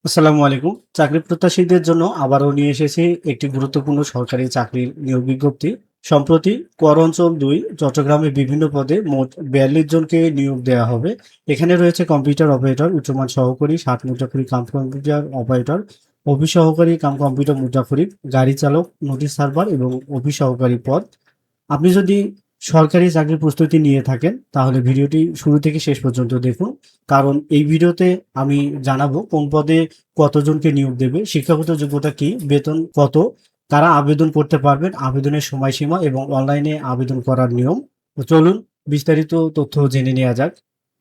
আসসালামু আলাইকুম। চাকরি প্রত্যাশীদের জন্য আবারও নিয়ে এসেছি একটি গুরুত্বপূর্ণ সরকারি চাকরির নিয়োগ বিজ্ঞপ্তি। সম্প্রতি কর অঞ্চল ২ চট্টগ্রামে বিভিন্ন পদে মোট ৪২ জনকে নিয়োগ দেওয়া হবে। এখানে রয়েছে কম্পিউটার অপারেটর, উচ্চমান সহকারী, ষাট মুদ্রাক্ষরিক কাম কম্পিউটার অপারেটর, অফিস সহকারী কাম কম্পিউটার মুদ্রাক্ষরিক, গাড়ি চালক, নোটিশ সার্ভার এবং অফিস সহকারী পদ। আপনি যদি সরকারি চাকরির প্রস্তুতি নিয়ে থাকেন তাহলে ভিডিওটি শুরু থেকে শেষ পর্যন্ত দেখুন। কারণ এই ভিডিওতে আমি জানাবো কোন পদে কতজনকে নিয়োগ দেবে, শিক্ষাগত যোগ্যতা কি, বেতন কত, কারা আবেদন করতে পারবেন, আবেদনের সময়সীমা এবং অনলাইনে আবেদন করার নিয়ম। তো চলুন বিস্তারিত তথ্য জেনে নেওয়া যাক।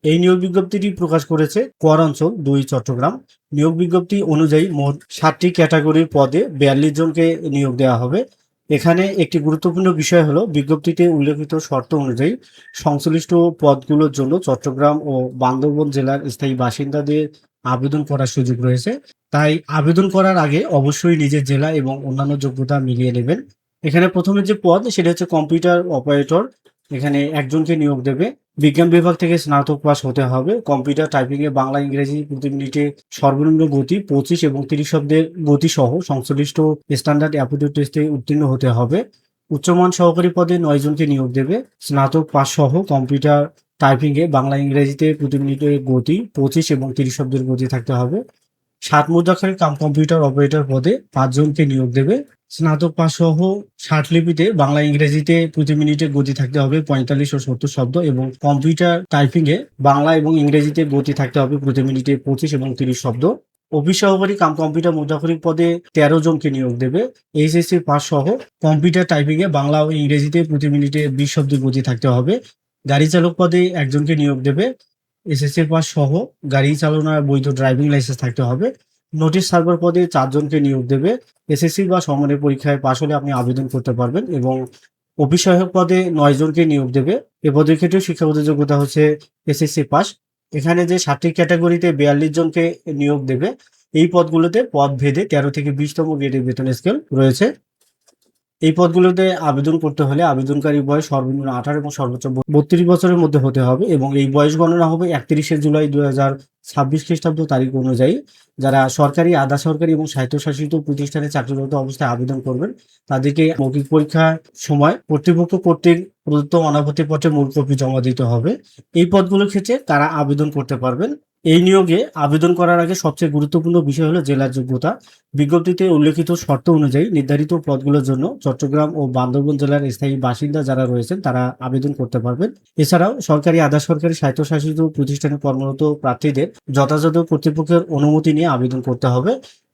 এই নিয়োগ বিজ্ঞপ্তিটি প্রকাশ করেছে কর অঞ্চল ২ চট্টগ্রাম। নিয়োগ বিজ্ঞপ্তি অনুযায়ী মোট ৭টি ক্যাটাগরির পদে ৪২ জনকে নিয়োগ দেওয়া হবে। এখানে একটি গুরুত্বপূর্ণ বিষয় হলো বিজ্ঞপ্তিতে উল্লেখিত শর্ত অনুযায়ী সংশ্লিষ্ট পদগুলোর জন্য চট্টগ্রাম ও বান্দরবান জেলার স্থায়ী বাসিন্দাদের আবেদন করার সুযোগ রয়েছে। তাই আবেদন করার আগে অবশ্যই নিজের জেলা এবং অন্যান্য যোগ্যতা মিলিয়ে নেবেন। এখানে প্রথমে যে পদ সেটা হচ্ছে কম্পিউটার অপারেটর। এখানে একজনকে নিয়োগ দেবে। বিজ্ঞান বিভাগ থেকে স্নাতক পাস হতে হবে। কম্পিউটার টাইপিং এ বাংলা ইংরেজি প্রতি মিনিটে সর্বনিম্ন গতি ২৫ এবং ৩০ শব্দের গতিসহ সংশ্লিষ্ট স্ট্যান্ডার্ড অ্যাপটিটিউড টেস্টে উত্তীর্ণ হতে হবে। উচ্চমান সহকারী পদে ৯ জনকে নিয়োগ দেবে। স্নাতক পাস সহ কম্পিউটার টাইপিং এ বাংলা ইংরেজিতে প্রতি মিনিটে গতি ২৫ এবং ৩০ শব্দের গতি থাকতে হবে। ৭ মুদ্রাক্ষরিক কাম কম্পিউটার অপারেটর পদে ৫ জনকে নিয়োগ দেবে। স্নাতক পাস সহ ৬০ লিপিতে বাংলা ইংরেজিতে প্রতি মিনিটে গতি থাকতে হবে ৪৫ ও ৭০ শব্দ এবং কম্পিউটার টাইপিং এ বাংলা এবং ইংরেজিতে গতি থাকতে হবে প্রতি মিনিটে ২৫ এবং ৩০ শব্দ। অফিস সহকারী কাম কম্পিউটার মুদ্রাক্ষরিক পদে ১৩ জনকে নিয়োগ দেবে। এইচএসসি পাস সহ কম্পিউটার টাইপিং এ বাংলা ও ইংরেজিতে প্রতি মিনিটে ২০ শব্দের গতি থাকতে হবে। গাড়ি চালক পদে একজনকে নিয়োগ দেবে। এসএসসি পাস সহ গাড়ি চালানোর বৈধ ড্রাইভিং লাইসেন্স থাকতে হবে। নোটিশ সার্ভার পদে ৪ জনকে নিয়োগ দেবে। এসএসসি বা সমমানের পরীক্ষায় পাস হলে আপনি আবেদন করতে পারবেন এবং অফিস সহায়ক পদে ৯ জনকে নিয়োগ দেবে। এ পদের ক্ষেত্রেও শিক্ষাগত যোগ্যতা হচ্ছে এসএসসি পাস। এখানে যে ৭টি ক্যাটাগরিতে ৪২ জনকে নিয়োগ দেবে, এই পদগুলোতে পদ ভেদে ১৩ থেকে ২০তম গ্রেডের বেতন স্কেল রয়েছে। এই পদগুলোতে আবেদন করতে হলে আবেদনকারী বয়স সর্বনিম্ন ১৮ এবং সর্বোচ্চ ৩২ বছরের মধ্যে হতে হবে এবং এই বয়স গণনা হবে ৩১শে জুলাই ২০২৬ খ্রিস্টাব্দ তারিখ অনুযায়ী। যারা সরকারি, আধা সরকারি এবং স্বায়ত্তশাসিত প্রতিষ্ঠানে চাকরিরত অবস্থায় আবেদন করবেন, তাদেরকে মৌখিক পরীক্ষার সময় কর্তৃপক্ষ কর্তৃক প্রদত্ত অনাপত্তি পত্রের মূল কপি জমা দিতে হবে। এই পদগুলোর ক্ষেত্রে কারা আবেদন করতে পারবেন? এই নিয়োগে আবেদন করার আগে সবচেয়ে গুরুত্বপূর্ণ বিষয় হলো জেলার যোগ্যতা। বিজ্ঞপ্তিতে উল্লেখিত শর্ত অনুযায়ী নির্ধারিত পদগুলোর জন্য চট্টগ্রাম ও বান্দরবান জেলার স্থায়ী বাসিন্দা যারা রয়েছেন তারা আবেদন করতে পারবেন। এছাড়াও সরকারি, আধা সরকারি, স্বায়ত্তশাসিত প্রতিষ্ঠানে কর্মরত প্রার্থীদের যথাযথ কর্তৃপক্ষের অনুমতি নিয়ে আবেদন করতে হবে।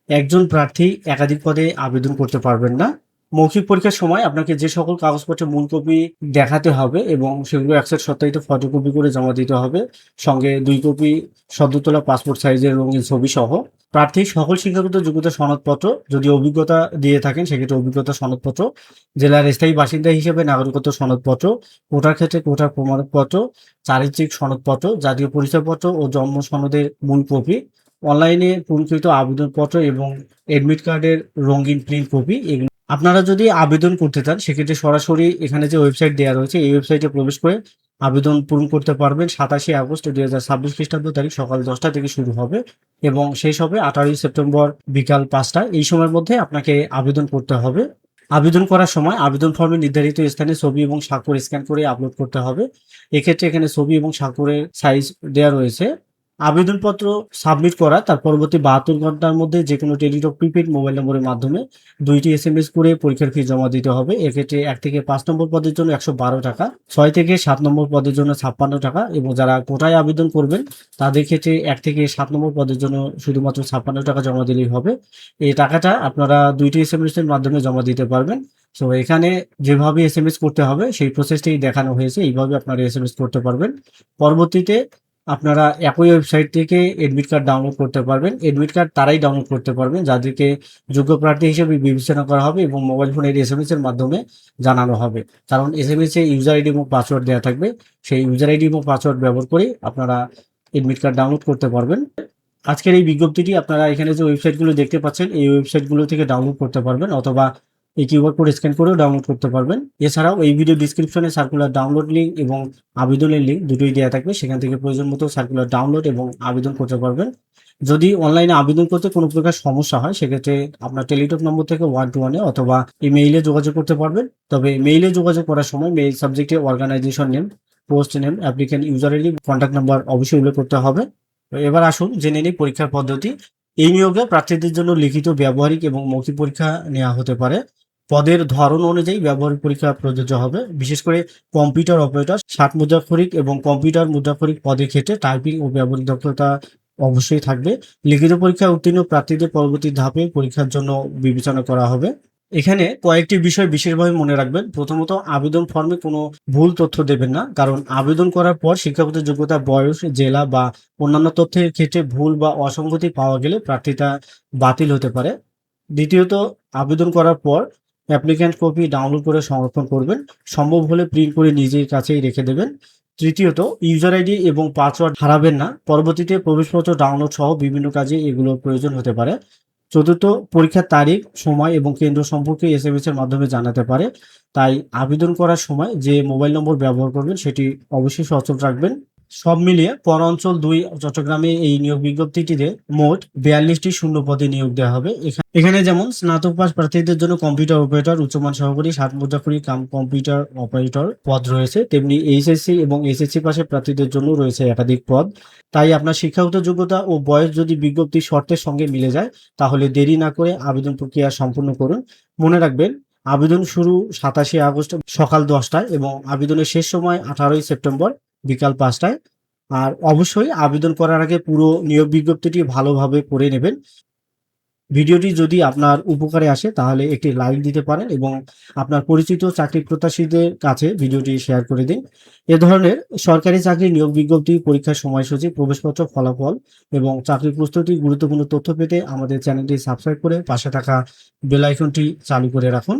একজন প্রার্থী একাধিক পদে আবেদন করতে পারবেন না। মৌখিক পরীক্ষার সময় আপনাকে যে সকল কাগজপত্রের মূল কপি দেখাতে হবে এবং সেগুলো একসেট সত্যায়িত ফটোকপি করে জমা দিতে হবে, সঙ্গে ২ কপি সদ্য তোলা পাসপোর্ট সাইজের রঙিন ছবি সহ। প্রার্থী সকল শিক্ষাগত যোগ্যতা সনদপত্র, যদি অভিজ্ঞতা দিয়ে থাকেন সেক্ষেত্রে অভিজ্ঞতা সনদপত্র, জেলার স্থায়ী বাসিন্দা হিসেবে নাগরিকত্ব সনদপত্র, কোটার ক্ষেত্রে কোটার প্রমাণপত্র, চারিত্রিক সনদপত্র, জাতীয় পরিচয়পত্র ও জন্ম সনদের মূল কপি, অনলাইনে পূরণকৃত আবেদনপত্র এবং এডমিট কার্ডের রঙিন প্রিন্ট কপি। এগুলো আপনারা যদি আবেদন করতে চান সেক্ষেত্রে সরাসরি এখানে যে ওয়েবসাইট দেওয়া রয়েছে এই ওয়েবসাইটে প্রবেশ করে আবেদন পূরণ করতে পারবেন। ২৭শে আগস্ট ২০২৬ খ্রিস্টাব্দ তারিখ সকাল ১০টা থেকে শুরু হবে এবং শেষ হবে ১৮ই সেপ্টেম্বর বিকাল ৫টায়। এই সময়ের মধ্যে আপনাকে আবেদন করতে হবে। আবেদন করার সময় আবেদন ফর্মে নির্ধারিত স্থানে ছবি এবং স্বাক্ষর স্ক্যান করে আপলোড করতে হবে। এক্ষেত্রে এখানে ছবি এবং স্বাক্ষরের সাইজ দেওয়া রয়েছে। আবেদনপত্র সাবমিট করা তার পরবর্তী ৭২ ঘন্টার মধ্যে যেকোনো টেলিটক প্রিপেইড মোবাইল নম্বরের মাধ্যমে ২টি এসএমএস করে পরীক্ষার ফি জমা দিতে হবে। এক্ষেত্রে ১ থেকে ৫ নম্বর পদের জন্য ১১২ টাকা, ৬ থেকে ৭ নম্বর পদের জন্য ৫৬ টাকা এবং যারা কোটায় আবেদন করবেন তাদের ক্ষেত্রে ১ থেকে ৭ নম্বর পদের জন্য শুধুমাত্র ৫৬ টাকা জমা দিলেই হবে। এই টাকাটা আপনারা ২টি এসএমএস এর মাধ্যমে জমা দিতে পারবেন। সো এখানে যেভাবে এসএমএস করতে হবে সেই প্রসেসটাই দেখানো হয়েছে। এইভাবে আপনারা এসএমএস করতে পারবেন। পরবর্তীতে আপনারা একই ওয়েবসাইট থেকে এডমিট কার্ড ডাউনলোড করতে পারবেন। এডমিট কার্ড তারাই ডাউনলোড করতে পারবেন যাদেরকে যোগ্য প্রার্থী হিসেবে বিবেচনা করা হবে এবং মোবাইল ফোনের এসএমএস এর মাধ্যমে জানানো হবে। কারণ এসএমএস এ ইউজার আইডি এবং পাসওয়ার্ড দেওয়া থাকবে। সেই ইউজার আইডি এবং পাসওয়ার্ড ব্যবহার করে আপনারা এডমিট কার্ড ডাউনলোড করতে পারবেন। আজকের এই বিজ্ঞপ্তিটি আপনারা এখানে যে ওয়েবসাইটগুলো দেখতে পাচ্ছেন এই ওয়েবসাইটগুলো থেকে ডাউনলোড করতে পারবেন অথবা এই কিউআর কোড স্ক্যান করেও ডাউনলোড করতে পারবেন। এছাড়াও এই ভিডিও ডিসক্রিপশনে সার্কুলার ডাউনলোড লিঙ্ক এবং আবেদনের লিঙ্ক দুটোই দেওয়া থাকবে, সেখান থেকে প্রয়োজন মতো সার্কুলার ডাউনলোড এবং আবেদন করতে পারবেন। যদি অনলাইনে আবেদন করতে কোনো প্রকার সমস্যা হয় সেক্ষেত্রে আপনার টেলিটক নম্বর থেকে 121-এ অথবা ইমেইলে যোগাযোগ করতে পারবেন। তবে মেইলে যোগাযোগ করার সময় মেইল সাবজেক্টে organization name, post name, applicant user ID, contact number অবশ্যই উল্লেখ করতে হবে। তো এবার আসুন জেনে নিই পরীক্ষার পদ্ধতি। এই নিয়োগে প্রার্থীদের জন্য লিখিত, ব্যবহারিক এবং মৌখিক পরীক্ষা নেওয়া হতে পারে। পদের ধরন অনুযায়ী ব্যবহারিক পরীক্ষা প্রযোজ্য হবে। বিশেষ করে কম্পিউটার অপারেটর, 60 মুদ্রাক্ষরিক এবং কম্পিউটার মুদ্রাক্ষরিক পদের ক্ষেত্রে টাইপিং ও ব্যবহারিক দক্ষতা অবশ্যই থাকবে। লিখিত পরীক্ষায় উত্তীর্ণ প্রার্থীদের পরবর্তী ধাপে পরীক্ষার জন্য বিবেচনা করা হবে। এখানে কয়েকটি বিষয় বিশেষভাবে মনে রাখবেন। প্রথমত, আবেদন ফর্মে কোনো ভুল তথ্য দেবেন না, কারণ আবেদন করার পর শিক্ষাগত যোগ্যতা, বয়স, জেলা বা অন্যান্য তথ্যের ক্ষেত্রে ভুল বা অসঙ্গতি পাওয়া গেলে প্রার্থিতা বাতিল হতে পারে। দ্বিতীয়ত, আবেদন করার পর অ্যাপ্লিক্যান্ট কপি ডাউনলোড করে সংরক্ষণ করবেন, সম্ভব হলে প্রিন্ট করে নিজের কাছেই রেখে দেবেন। তৃতীয়ত, ইউজার আইডি এবং পাসওয়ার্ড হারাবেন না, পরবর্তীতে প্রবেশপত্র ডাউনলোড সহ বিভিন্ন কাজে এগুলো প্রয়োজন হতে পারে। চতুর্থ, পরীক্ষার তারিখ, সময় এবং কেন্দ্র সম্পর্কে এসএমএস এর মাধ্যমে জানাতে পারে। তাই আবেদন করার সময় যে মোবাইল নম্বর ব্যবহার করবেন সেটি অবশ্যই সচল রাখবেন। সব মিলিয়ে পৌরাঞ্চল ২ চট্টগ্রামে এই নিয়োগ বিজ্ঞপ্তিটিতে মোট ৪২টি শূন্য পদে নিয়োগ দেওয়া হবে। এখানে যেমন স্নাতক পাস প্রার্থীদের জন্য কম্পিউটার অপারেটর, উচ্চমান সহকারী, 60 মুদ্রাক্ষরিক কাম কম্পিউটার অপারেটর পদ রয়েছে। তেমনি এইচএসসি এবং এসএসসি পাশের প্রার্থীদের জন্য রয়েছে একাধিক পদ। তাই আপনার শিক্ষাগত যোগ্যতা ও বয়স যদি বিজ্ঞপ্তির শর্তের সঙ্গে মিলে যায় তাহলে দেরি না করে আবেদন প্রক্রিয়া সম্পূর্ণ করুন। মনে রাখবেন, আবেদন শুরু ২৭শে আগস্ট সকাল ১০টায় এবং আবেদনের শেষ সময় ১৮ই সেপ্টেম্বর বিকাল ৫টায়। আর অবশ্যই আবেদন করার আগে পুরো নিয়োগ বিজ্ঞপ্তিটি ভালোভাবে পড়ে নেবেন। ভিডিওটি যদি আপনার উপকারে আসে তাহলে একটি লাইক দিতে পারেন এবং আপনার পরিচিত চাকরি প্রত্যাশীদের কাছে ভিডিওটি শেয়ার করে দিন। এ ধরনের সরকারি চাকরির নিয়োগ বিজ্ঞপ্তি, পরীক্ষার সময়সূচি, প্রবেশপত্র, ফলাফল এবং চাকরির প্রস্তুতি গুরুত্বপূর্ণ তথ্য পেতে আমাদের চ্যানেলটি সাবস্ক্রাইব করে পাশে থাকা বেল আইকনটি চালু করে রাখুন।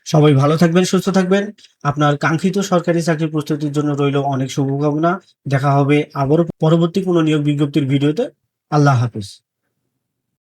সবাই ভালো থাকবেন, সুস্থ থাকবেন। আপনার কাঙ্ক্ষিত সরকারি চাকরির প্রস্তুতির জন্য রইল অনেক শুভকামনা। দেখা হবে আবারও পরবর্তী কোনো নিয়োগ বিজ্ঞপ্তির ভিডিওতে। আল্লাহ হাফেজ।